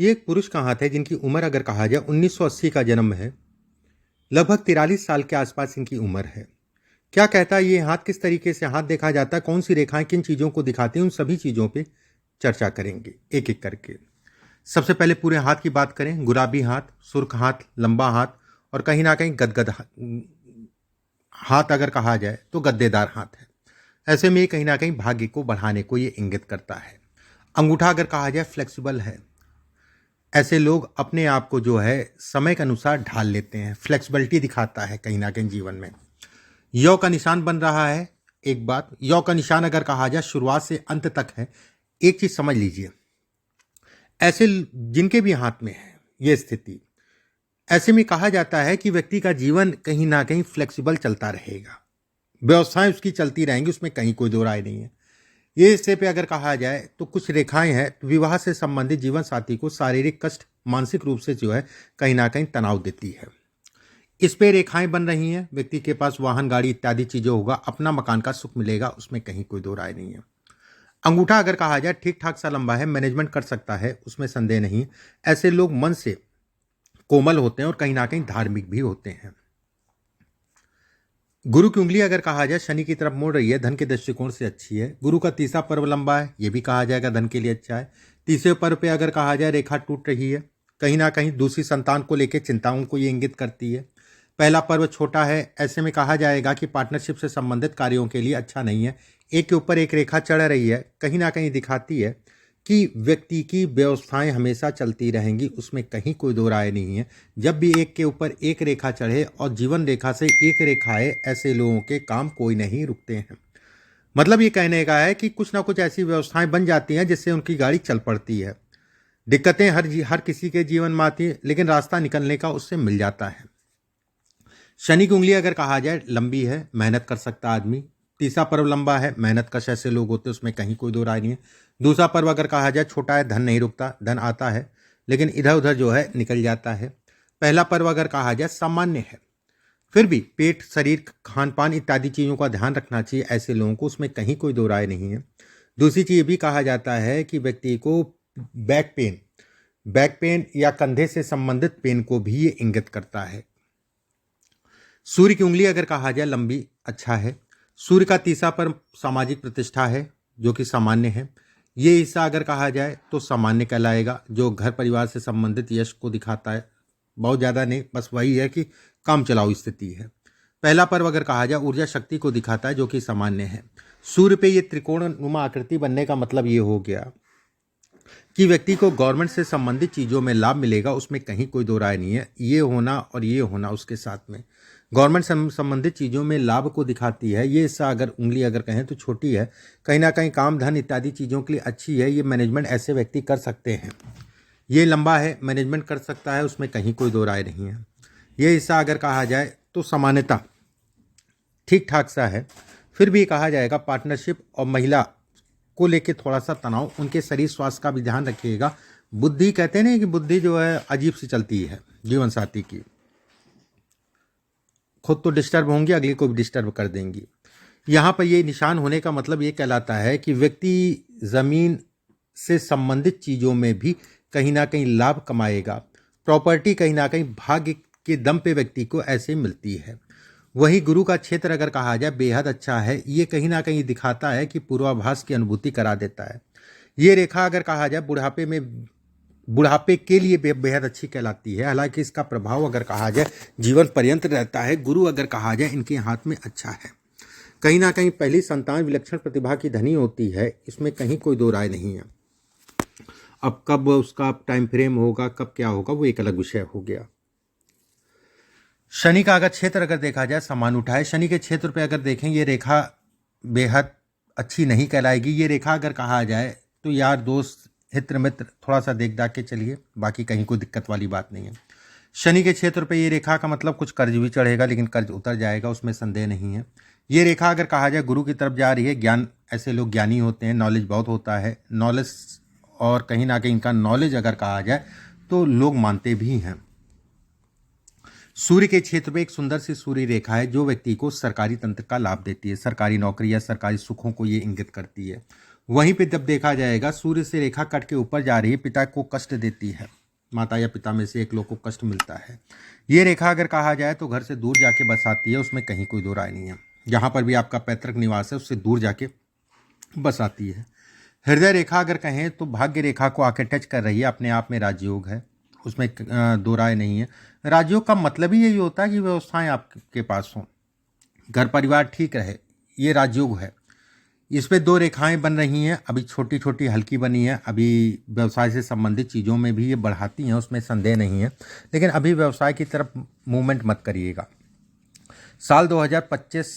ये एक पुरुष का हाथ है जिनकी उम्र अगर कहा जाए 1980 का जन्म है। लगभग 43 साल के आसपास इनकी उम्र है। क्या कहता है ये हाथ, किस तरीके से हाथ देखा जाता है, कौन सी रेखाएं किन चीज़ों को दिखाती हैं, उन सभी चीज़ों पे चर्चा करेंगे एक एक करके। सबसे पहले पूरे हाथ की बात करें। गुलाबी हाथ, सुर्ख हाथ, लंबा हाथ और कहीं ना कहीं गदगद हाथ अगर कहा जाए तो गद्देदार हाथ है। ऐसे में ये कहीं ना कहीं भाग्य को बढ़ाने को ये इंगित करता है। अंगूठा अगर कहा जाए फ्लेक्सिबल है। ऐसे लोग अपने आप को जो है समय के अनुसार ढाल लेते हैं, फ्लेक्सिबिलिटी दिखाता है कहीं ना कहीं जीवन में। यौ का निशान बन रहा है। एक बात, यौ का निशान अगर कहा जाए शुरुआत से अंत तक है। एक चीज समझ लीजिए, ऐसे जिनके भी हाथ में है ये स्थिति, ऐसे में कहा जाता है कि व्यक्ति का जीवन कहीं ना कहीं फ्लेक्सिबल चलता रहेगा, व्यवस्थाएं उसकी चलती रहेंगी, उसमें कहीं कोई दो राय नहीं है। ये हिस्से पे अगर कहा जाए तो कुछ रेखाएं हैं विवाह से संबंधित जीवन साथी को शारीरिक कष्ट, मानसिक रूप से जो है कहीं ना कहीं तनाव देती है। इस पे रेखाएं बन रही हैं। व्यक्ति के पास वाहन, गाड़ी इत्यादि चीजें होगा, अपना मकान का सुख मिलेगा, उसमें कहीं कोई दो राय नहीं है। अंगूठा अगर कहा जाए ठीक ठाक सा लंबा है, मैनेजमेंट कर सकता है, उसमें संदेह नहीं। ऐसे लोग मन से कोमल होते हैं और कहीं ना कहीं धार्मिक भी होते हैं। गुरु की उंगली अगर कहा जाए शनि की तरफ मुड़ रही है, धन के दृष्टिकोण से अच्छी है। गुरु का तीसरा पर्व लंबा है, यह भी कहा जाएगा धन के लिए अच्छा है। तीसरे पर्व पे अगर कहा जाए रेखा टूट रही है, कहीं ना कहीं दूसरी संतान को लेकर चिंताओं को ये इंगित करती है। पहला पर्व छोटा है, ऐसे में कहा जाएगा कि पार्टनरशिप से संबंधित कार्यों के लिए अच्छा नहीं है। एक के ऊपर एक रेखा चढ़ रही है, कहीं ना कहीं दिखाती है कि व्यक्ति की व्यवस्थाएं हमेशा चलती रहेंगी, उसमें कहीं कोई दो राय नहीं है। जब भी एक के ऊपर एक रेखा चढ़े और जीवन रेखा से एक रेखा है, ऐसे लोगों के काम कोई नहीं रुकते हैं। मतलब ये कहने का है कि कुछ ना कुछ ऐसी व्यवस्थाएं बन जाती हैं जिससे उनकी गाड़ी चल पड़ती है। दिक्कतें हर किसी के जीवन में आती है, लेकिन रास्ता निकलने का उससे मिल जाता है। शनि की उंगली अगर कहा जाए लंबी है, मेहनत कर सकता आदमी। तीसरा पर्व लंबा है, मेहनत कश ऐसे लोग होते हैं, उसमें कहीं कोई दो राय नहीं है। दूसरा पर्व अगर कहा जाए छोटा है, धन नहीं रुकता, धन आता है लेकिन इधर उधर जो है निकल जाता है। पहला पर्व अगर कहा जाए सामान्य है, फिर भी पेट, शरीर, खान पान इत्यादि चीज़ों का ध्यान रखना चाहिए ऐसे लोगों को, उसमें कहीं कोई दो राय नहीं है। दूसरी चीज़ भी कहा जाता है कि व्यक्ति को बैक पेन या कंधे से संबंधित पेन को भी ये इंगित करता है। सूर्य की उंगली अगर कहा जाए लंबी, अच्छा है। सूर्य का तीसरा पर्व सामाजिक प्रतिष्ठा है, जो कि सामान्य है। ये हिस्सा अगर कहा जाए तो सामान्य कहलाएगा, जो घर परिवार से संबंधित यश को दिखाता है। बहुत ज़्यादा नहीं, बस वही है कि काम चलाऊ स्थिति है। पहला पर्व अगर कहा जाए ऊर्जा शक्ति को दिखाता है, जो कि सामान्य है। सूर्य पे ये त्रिकोण नुमा आकृति बनने का मतलब ये हो गया कि व्यक्ति को गवर्नमेंट से संबंधित चीज़ों में लाभ मिलेगा, उसमें कहीं कोई दो राय नहीं है। ये होना और ये होना उसके साथ में गवर्नमेंट संबंधित चीज़ों में लाभ को दिखाती है। ये हिस्सा अगर उंगली अगर कहें तो छोटी है, कहीं ना कहीं काम, धन इत्यादि चीज़ों के लिए अच्छी है। ये मैनेजमेंट ऐसे व्यक्ति कर सकते हैं। ये लंबा है, मैनेजमेंट कर सकता है, उसमें कहीं कोई दो राय नहीं है। ये हिस्सा अगर कहा जाए तो सामान्यता ठीक ठाक सा है, फिर भी कहा जाएगा पार्टनरशिप और महिला को लेके थोड़ा सा तनाव, उनके शरीर स्वास्थ्य का भी ध्यान रखिएगा। बुद्धि कहते हैं ना कि बुद्धि जो है अजीब सी चलती है जीवन साथी की, खुद तो डिस्टर्ब होंगी, अगले को भी डिस्टर्ब कर देंगी। यहाँ पर ये निशान होने का मतलब ये कहलाता है कि व्यक्ति जमीन से संबंधित चीज़ों में भी कहीं ना कहीं लाभ कमाएगा। प्रॉपर्टी कहीं ना कहीं भाग्य के दम पे व्यक्ति को ऐसे मिलती है। वहीं गुरु का क्षेत्र अगर कहा जाए बेहद अच्छा है। ये कहीं ना कहीं दिखाता है कि पूर्वाभास की अनुभूति करा देता है। ये रेखा अगर कहा जाए बुढ़ापे के लिए बेहद अच्छी कहलाती है। हालांकि इसका प्रभाव अगर कहा जाए जीवन पर्यंत रहता है। गुरु अगर कहा जाए इनके हाथ में अच्छा है। कहीं ना कहीं पहली संतान विलक्षण प्रतिभा की धनी होती है, इसमें कहीं कोई दो राय नहीं है। अब कब उसका टाइम फ्रेम होगा, कब क्या होगा, वो एक अलग विषय हो गया। शनि का अगर क्षेत्र अगर देखा जाए समान उठाए, शनि के क्षेत्र पे अगर देखें ये रेखा बेहद अच्छी नहीं कहलाएगी। ये रेखा अगर कहा जाए तो यार दोस्त, हित्र मित्र थोड़ा सा देख दाख के चलिए, बाकी कहीं कोई दिक्कत वाली बात नहीं है। शनि के क्षेत्र पे ये रेखा का मतलब कुछ कर्ज भी चढ़ेगा, लेकिन कर्ज उतर जाएगा, उसमें संदेह नहीं है। ये रेखा अगर कहा जाए गुरु की तरफ जा रही है। ज्ञान, ऐसे लोग ज्ञानी होते हैं, नॉलेज बहुत होता है, नॉलेज, और कहीं ना कहीं इनका नॉलेज अगर कहा जाए तो लोग मानते भी हैं। सूर्य के क्षेत्र में एक सुंदर सी सूर्य रेखा है, जो व्यक्ति को सरकारी तंत्र का लाभ देती है। सरकारी नौकरी या सरकारी सुखों को ये इंगित करती है। वहीं पे जब देखा जाएगा सूर्य से रेखा कट के ऊपर जा रही है, पिता को कष्ट देती है, माता या पिता में से एक लोग को कष्ट मिलता है। ये रेखा अगर कहा जाए तो घर से दूर जाके बसाती है, उसमें कहीं कोई दो राय नहीं है। जहाँ पर भी आपका पैतृक निवास है उससे दूर जाके बसाती है। हृदय रेखा अगर कहें तो भाग्य रेखा को आके टच कर रही है, अपने आप में राजयोग है, उसमें दो राय नहीं है। राजयोग का मतलब ही यही होता है कि व्यवस्थाएं आपके पास हों, घर परिवार ठीक रहे, ये राजयोग है। इस पे दो रेखाएं बन रही हैं, अभी छोटी छोटी हल्की बनी है, अभी व्यवसाय से संबंधित चीज़ों में भी ये बढ़ाती हैं, उसमें संदेह नहीं है, लेकिन अभी व्यवसाय की तरफ मूवमेंट मत करिएगा। साल 2025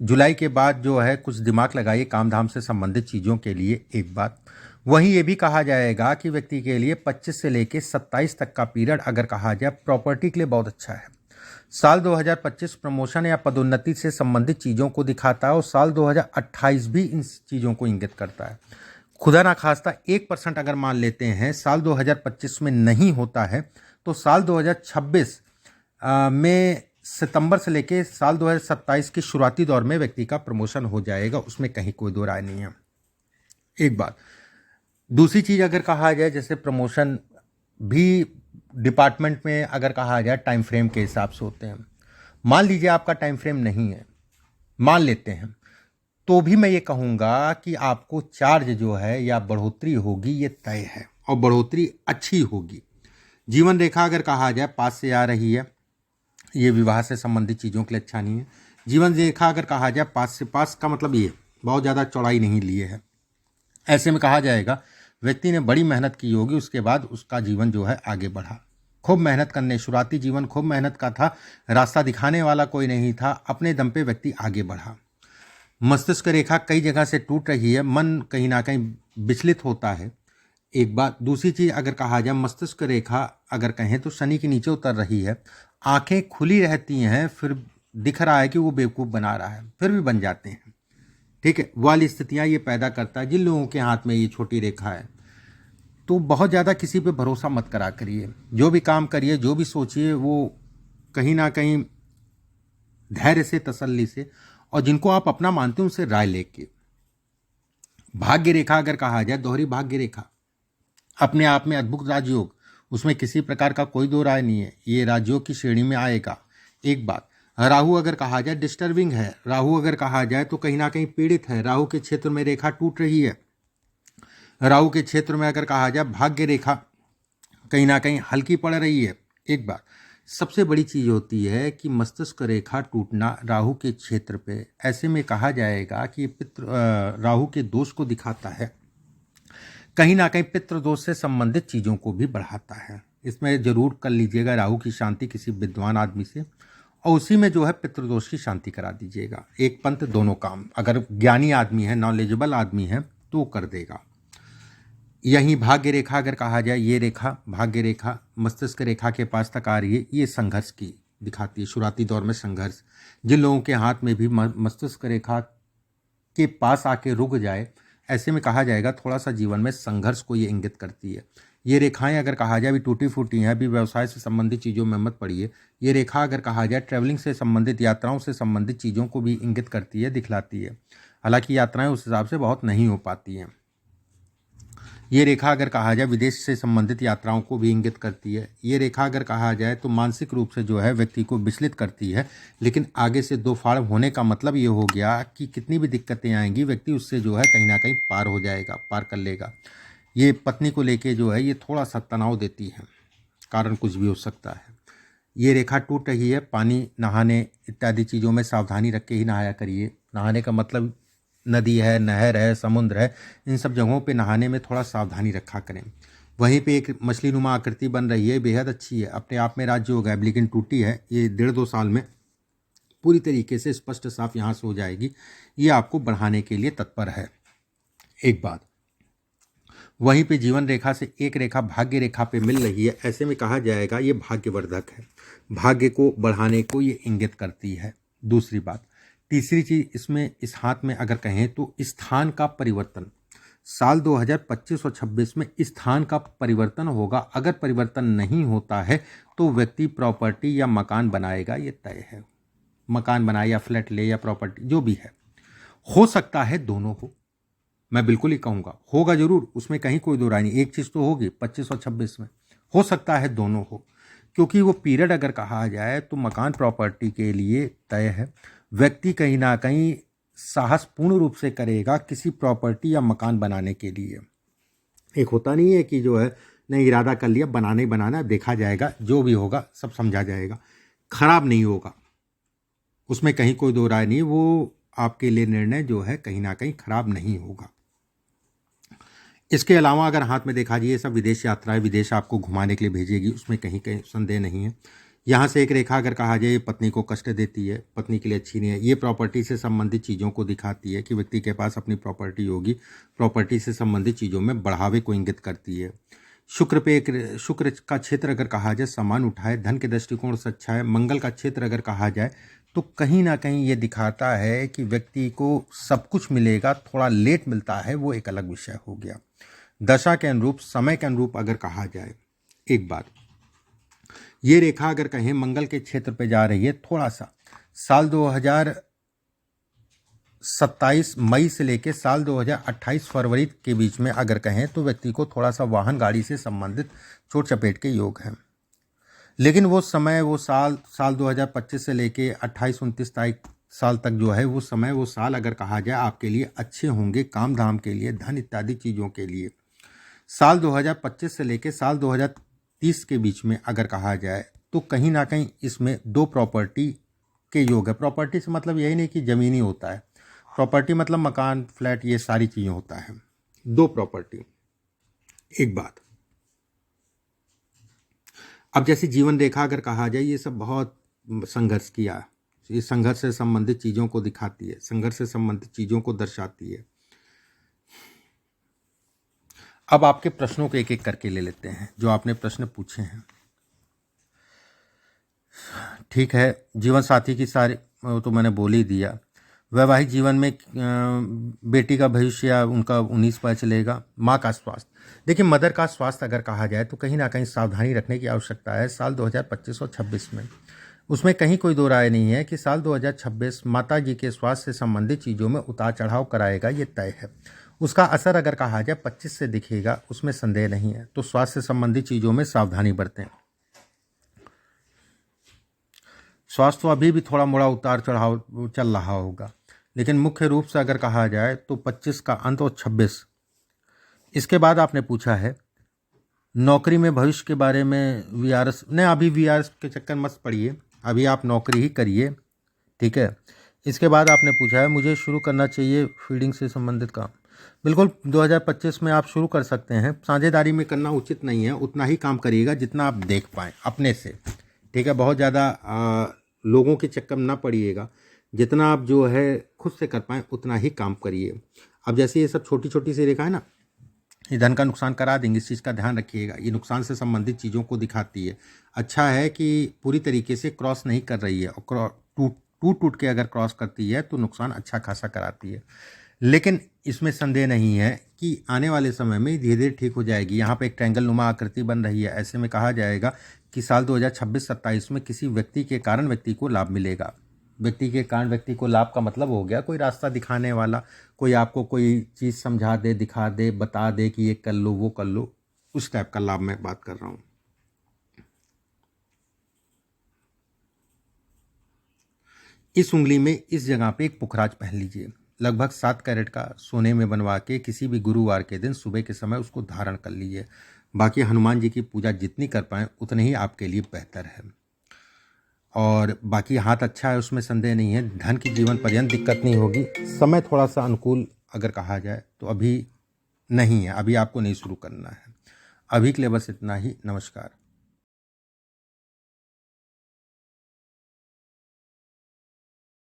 जुलाई के बाद जो है कुछ दिमाग लगाइए काम धाम से संबंधित चीज़ों के लिए, एक बात। वहीं ये भी कहा जाएगा कि व्यक्ति के लिए 25 से लेकर 27 तक का पीरियड अगर कहा जाए प्रॉपर्टी के लिए बहुत अच्छा है। साल 2025 प्रमोशन या पदोन्नति से संबंधित चीज़ों को दिखाता है और साल 2028 भी इन चीज़ों को इंगित करता है। खुदा ना खास्ता 1% अगर मान लेते हैं साल 2025 में नहीं होता है तो साल 2026 में सितंबर से लेके साल 2027 के शुरुआती दौर में व्यक्ति का प्रमोशन हो जाएगा, उसमें कहीं कोई दो राय नहीं है, एक बात। दूसरी चीज़ अगर कहा जाए जैसे प्रमोशन भी डिपार्टमेंट में अगर कहा जाए टाइम फ्रेम के हिसाब से होते हैं। मान लीजिए आपका टाइम फ्रेम नहीं है, मान लेते हैं, तो भी मैं ये कहूँगा कि आपको चार्ज जो है या बढ़ोतरी होगी ये तय है, और बढ़ोतरी अच्छी होगी। जीवन रेखा अगर कहा जाए पास से आ रही है, ये विवाह से संबंधित चीज़ों के लिए अच्छा नहीं है। जीवन रेखा अगर कहा जाए पास से, पास का मतलब ये बहुत ज़्यादा चौड़ाई नहीं लिए है, ऐसे में कहा जाएगा व्यक्ति ने बड़ी मेहनत की होगी, उसके बाद उसका जीवन जो है आगे बढ़ा। खूब मेहनत करने, शुरुआती जीवन खूब मेहनत का था, रास्ता दिखाने वाला कोई नहीं था, अपने दम पे व्यक्ति आगे बढ़ा। मस्तिष्क रेखा कई जगह से टूट रही है, मन कहीं ना कहीं विचलित होता है, एक बात। दूसरी चीज़ अगर कहा जाए मस्तिष्क रेखा अगर कहें तो शनि के नीचे उतर रही है, आंखें खुली रहती हैं, फिर दिख रहा है कि वो बेवकूफ़ बना रहा है, फिर भी बन जाते हैं, ठीक है। वाली स्थितियाँ ये पैदा करता है। जिन लोगों के हाथ में ये छोटी रेखा है तो बहुत ज़्यादा किसी पे भरोसा मत करा करिए, जो भी काम करिए, जो भी सोचिए, वो कहीं ना कहीं धैर्य से, तसल्ली से, और जिनको आप अपना मानते हैं उनसे राय लेके। भाग्य रेखा अगर कहा जाए, दोहरी भाग्य रेखा अपने आप में अद्भुत राजयोग, उसमें किसी प्रकार का कोई दो राय नहीं है, ये राजयोग की श्रेणी में आएगा, एक बात। राहु अगर कहा जाए डिस्टर्बिंग है, राहु अगर कहा जाए तो कहीं ना कहीं पीड़ित है, राहु के क्षेत्र में रेखा टूट रही है। राहु के क्षेत्र में अगर कहा जाए भाग्य रेखा कहीं ना कहीं हल्की पड़ रही है, एक बात। सबसे बड़ी चीज़ होती है कि मस्तिष्क रेखा टूटना राहु के क्षेत्र पे, ऐसे में कहा जाएगा कि राहु के दोष को दिखाता है, कहीं ना कहीं पितृ दोष से संबंधित चीज़ों को भी बढ़ाता है। इसमें जरूर कर लीजिएगा राहु की शांति किसी विद्वान आदमी से, और उसी में जो है पितृदोष की शांति करा दीजिएगा। एक पंथ दोनों काम, अगर ज्ञानी आदमी है, नॉलेजेबल आदमी है तो कर देगा। यहीं भाग्य रेखा अगर कहा जाए, ये रेखा भाग्य रेखा मस्तिष्क रेखा के पास तक आ रही है, ये संघर्ष की दिखाती है, शुरुआती दौर में संघर्ष। जिन लोगों के हाथ में भी मस्तिष्क रेखा के पास आके रुक जाए, ऐसे में कहा जाएगा थोड़ा सा जीवन में संघर्ष को ये इंगित करती है। ये रेखाएं अगर कहा जाए अभी टूटी फूटी हैं, अभी व्यवसाय से संबंधित चीज़ों में मत पड़िए। ये रेखा अगर कहा जाए ट्रैवलिंग से संबंधित, यात्राओं से संबंधित चीज़ों को भी इंगित करती है, दिखलाती है। हालांकि यात्राएं उस हिसाब से बहुत नहीं हो पाती हैं। ये रेखा अगर कहा जाए विदेश से संबंधित यात्राओं को भी इंगित करती है। ये रेखा अगर कहा जाए तो मानसिक रूप से जो है व्यक्ति को विचलित करती है, लेकिन आगे से दो फाड़ होने का मतलब ये हो गया कि कितनी भी दिक्कतें आएंगी व्यक्ति उससे जो है कहीं ना कहीं पार हो जाएगा, पार कर लेगा। ये पत्नी को लेके जो है ये थोड़ा सा तनाव देती है, कारण कुछ भी हो सकता है। ये रेखा टूट रही है, पानी, नहाने इत्यादि चीज़ों में सावधानी रख के ही नहाया करिए। नहाने का मतलब नदी है, नहर है, समुद्र है, इन सब जगहों पे नहाने में थोड़ा सावधानी रखा करें। वहीं पे एक मछली नुमा आकृति बन रही है, बेहद अच्छी है, अपने आप में राज्य हो गया, लेकिन टूटी है, ये 1.5-2 साल में पूरी तरीके से स्पष्ट साफ यहाँ से हो जाएगी। ये आपको बढ़ाने के लिए तत्पर है, एक बात। वहीं पे जीवन रेखा से एक रेखा भाग्य रेखा पे मिल रही है, ऐसे में कहा जाएगा ये भाग्यवर्धक है, भाग्य को बढ़ाने को ये इंगित करती है। दूसरी बात, तीसरी चीज इसमें, इस हाथ में अगर कहें तो स्थान का परिवर्तन, साल 2025 और 26 में स्थान का परिवर्तन होगा। अगर परिवर्तन नहीं होता है तो व्यक्ति प्रॉपर्टी या मकान बनाएगा, ये तय है। मकान बनाए या फ्लैट ले या प्रॉपर्टी जो भी है, हो सकता है दोनों हो, मैं बिल्कुल ही कहूँगा होगा जरूर, उसमें कहीं कोई दो राय नहीं। एक चीज़ तो होगी 25 और 26 में, हो सकता है दोनों हो, क्योंकि वो पीरियड अगर कहा जाए तो मकान प्रॉपर्टी के लिए तय है। व्यक्ति कहीं ना कहीं साहस पूर्ण रूप से करेगा किसी प्रॉपर्टी या मकान बनाने के लिए। एक होता नहीं है कि जो है नहीं इरादा कर लिया बनाना ही बनाना, देखा जाएगा जो भी होगा सब समझा जाएगा, खराब नहीं होगा, उसमें कहीं कोई दो राय नहीं। वो आपके लिए निर्णय जो है कहीं ना कहीं खराब नहीं होगा। इसके अलावा अगर हाथ में देखा जाए, ये सब विदेश यात्राएं, विदेश आपको घुमाने के लिए भेजेगी, उसमें कहीं कहीं संदेह नहीं है। यहाँ से एक रेखा अगर कहा जाए पत्नी को कष्ट देती है, पत्नी के लिए अच्छी नहीं है, ये प्रॉपर्टी से संबंधित चीज़ों को दिखाती है कि व्यक्ति के पास अपनी प्रॉपर्टी होगी, प्रॉपर्टी से संबंधित चीज़ों में बढ़ावे को इंगित करती है। शुक्र पे एक शुक्र का क्षेत्र अगर कहा जाए सामान उठाए, धन के दृष्टिकोण से अच्छा है। मंगल का क्षेत्र अगर कहा जाए तो कहीं ना कहीं ये दिखाता है कि व्यक्ति को सब कुछ मिलेगा, थोड़ा लेट मिलता है, वो एक अलग विषय हो गया। दशा के अनुरूप, समय के अनुरूप अगर कहा जाए, एक बात ये रेखा अगर कहें मंगल के क्षेत्र पे जा रही है, थोड़ा सा साल 2027 मई से लेके साल 2028 फरवरी के बीच में अगर कहें तो व्यक्ति को थोड़ा सा वाहन गाड़ी से संबंधित चोट चपेट के योग हैं। लेकिन वो समय, वो साल 2025 से लेके 28-29 तारीख साल तक जो है वो समय, वो साल अगर कहा जाए आपके लिए अच्छे होंगे, काम धाम के लिए, धन इत्यादि चीज़ों के लिए। साल 2025 से लेके साल 2030 के बीच में अगर कहा जाए तो कहीं ना कहीं इसमें दो प्रॉपर्टी के योग है। प्रॉपर्टी से मतलब यही नहीं कि ज़मीन ही होता है, प्रॉपर्टी मतलब मकान, फ्लैट, ये सारी चीज़ें होता है, दो प्रॉपर्टी। एक बात, अब जैसे जीवन रेखा अगर कहा जाए, ये सब बहुत संघर्ष किया, ये संघर्ष से संबंधित चीज़ों को दिखाती है, संघर्ष से संबंधित चीज़ों को दर्शाती है। अब आपके प्रश्नों को एक एक करके ले लेते हैं, जो आपने प्रश्न पूछे हैं। ठीक है, जीवन साथी की सारी तो मैंने बोल ही दिया। वैवाहिक जीवन में बेटी का भविष्य या उनका 19 पता चलेगा। माँ का स्वास्थ्य, देखिए मदर का स्वास्थ्य अगर कहा जाए तो कहीं ना कहीं सावधानी रखने की आवश्यकता है साल 2025 और 26 में। उसमें कहीं कोई दो राय नहीं है कि साल 2026 माता जी के स्वास्थ्य से संबंधित चीज़ों में उतार चढ़ाव कराएगा, ये तय है। उसका असर अगर कहा जाए 25 से दिखेगा, उसमें संदेह नहीं है। तो स्वास्थ्य से संबंधित चीज़ों में सावधानी बरतें। स्वास्थ्य तो अभी भी थोड़ा मोड़ा उतार चढ़ाव चल रहा होगा, लेकिन मुख्य रूप से अगर कहा जाए तो 25 का अंत और 26। इसके बाद आपने पूछा है नौकरी में भविष्य के बारे में। वीआरएस नहीं, अभी वीआरएस के चक्कर मत पड़िए, अभी आप नौकरी ही करिए, ठीक है। इसके बाद आपने पूछा है मुझे शुरू करना चाहिए फीडिंग से संबंधित काम। बिल्कुल 2025 में आप शुरू कर सकते हैं। साझेदारी में करना उचित नहीं है, उतना ही काम करिएगा जितना आप देख पाएँ अपने से, ठीक है। बहुत ज़्यादा लोगों के चक्कर में ना पड़िएगा, जितना आप जो है खुद से कर पाएँ उतना ही काम करिए। अब जैसे ये सब छोटी छोटी सी रेखा है ना, ये धन का नुकसान करा देंगे, इस चीज़ का ध्यान रखिएगा। ये नुकसान से संबंधित चीज़ों को दिखाती है। अच्छा है कि पूरी तरीके से क्रॉस नहीं कर रही है, और टूट के अगर क्रॉस करती है तो नुकसान अच्छा खासा कराती है। लेकिन इसमें संदेह नहीं है कि आने वाले समय में धीरे धीरे ठीक हो जाएगी। यहाँ पे एक ट्रायंगल नुमा आकृति बन रही है, ऐसे में कहा जाएगा कि साल 2026-27 में किसी व्यक्ति के कारण व्यक्ति को लाभ मिलेगा। व्यक्ति के कारण व्यक्ति को लाभ का मतलब हो गया कोई रास्ता दिखाने वाला, कोई आपको कोई चीज़ समझा दे, दिखा दे, बता दे कि ये कर लो, वो कर लो, उस टाइप का लाभ मैं बात कर रहा हूँ। इस उंगली में इस जगह पे एक पुखराज पहन लीजिए, लगभग 7 कैरेट का सोने में बनवा के किसी भी गुरुवार के दिन सुबह के समय उसको धारण कर लीजिए। बाकी हनुमान जी की पूजा जितनी कर पाएँ उतनी ही आपके लिए बेहतर है। और बाकी हाथ अच्छा है, उसमें संदेह नहीं है। धन की जीवन पर्यंत दिक्कत नहीं होगी। समय थोड़ा सा अनुकूल अगर कहा जाए तो अभी नहीं है, अभी आपको नहीं शुरू करना है। अभी के लिए बस इतना ही। नमस्कार।